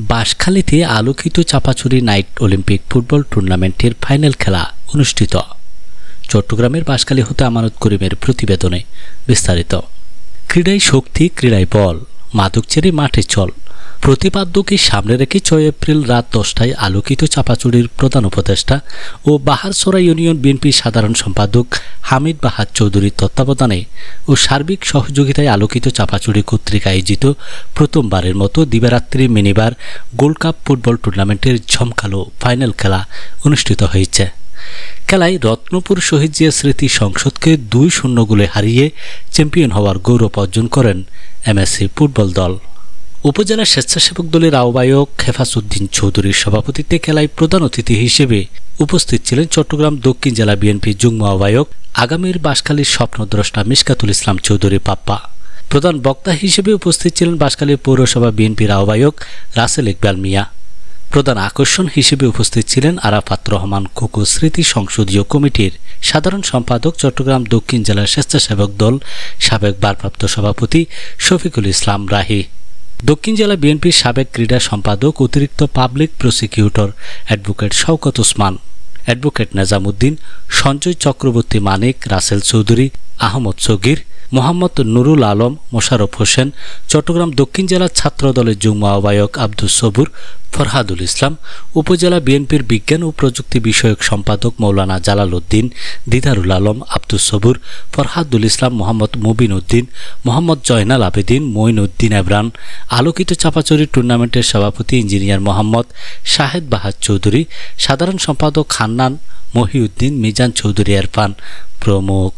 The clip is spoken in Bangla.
বাঁশখালীতে আলোকিত চাপাচুরি নাইট অলিম্পিক ফুটবল টুর্নামেন্টের ফাইনাল খেলা অনুষ্ঠিত। চট্টগ্রামের বাঁশখালী হতে আমানত করিমের প্রতিবেদনে বিস্তারিত। ক্রীড়ায় শক্তি, ক্রীড়ায় বল, মাদক ছেড়ে মাঠে চল প্রতিপাদ্যকে সামনে রেখে 6 এপ্রিল রাত 10টায় আলোকিত চাপাচুরির প্রধান উপদেষ্টা ও বাহারছড়া ইউনিয়ন বিএনপির সাধারণ সম্পাদক হামিদ বাহার চৌধুরীর তত্ত্বাবধানে ও সার্বিক সহযোগিতায় আলোকিত চাপাচুরি কর্তৃক আয়োজিত প্রথমবারের মতো দিবারাত্রি মিনিবার গোল্ড কাপ ফুটবল টুর্নামেন্টের জমকালো ফাইনাল খেলা অনুষ্ঠিত হয়েছে। খেলায় রত্নপুর শহীদ জিয়া স্মৃতি সংসদকে 2-0 গোলে হারিয়ে চ্যাম্পিয়ন হওয়ার গৌরব অর্জন করেন এমএসসি ফুটবল দল। উপজেলা স্বেচ্ছাসেবক দলের আহ্বায়ক হেফাজউদ্দিন চৌধুরীর সভাপতিত্বে খেলায় প্রধান অতিথি হিসেবে উপস্থিত ছিলেন চট্টগ্রাম দক্ষিণ জেলা বিএনপির যুগ্ম আহ্বায়ক আগামীর বাঁশখালীর স্বপ্নদ্রষ্টা মিশকাতুল ইসলাম চৌধুরী পাপ্পা। প্রধান বক্তা হিসেবে উপস্থিত ছিলেন বাঁশখালী পৌরসভা বিএনপির আহ্বায়ক রাসেল ইকবাল মিয়া। প্রধান আকর্ষণ হিসেবে উপস্থিত ছিলেন আরাফাত রহমান কোকো স্মৃতি সংসদীয় কমিটির সাধারণ সম্পাদক, চট্টগ্রাম দক্ষিণ জেলার স্বেচ্ছাসেবক দল সাবেক ভারপ্রাপ্ত সভাপতি শফিকুল ইসলাম রাহি, দক্ষিণ জেলা বিএনপির সাবেক ক্রীড়া সম্পাদক অতিরিক্ত public prosecutor advocate Shawkat Osman, advocate Nezamuddin, Sanjay Chakraborty Manik, Rasel Chowdhury, Ahmad Sagir, Mohammad Nurul Alam, Mosharraf Hossain, Chattogram দক্ষিণ জেলা ছাত্র দলের যুগ্ম আহ্বায়ক আব্দুস সবুর, ফরহাদুল ইসলাম, উপজেলা বিএনপির বিজ্ঞান ও প্রযুক্তি বিষয়ক সম্পাদক মৌলানা জালাল উদ্দিন, দিদারুল আলম, আব্দুস সবুর, ফরহাদুল ইসলাম, মোহাম্মদ মুবিন উদ্দিন, মোহাম্মদ জয়নাল আবেদিন, মঈন উদ্দিন এবরান, আলোকিত চাপাচুরি টুর্নামেন্টের সভাপতি ইঞ্জিনিয়ার মোহাম্মদ শাহেদ বাহার চৌধুরী, সাধারণ সম্পাদক হান্নান মহিউদ্দিন, মিজান চৌধুরী এরফান প্রমুখ।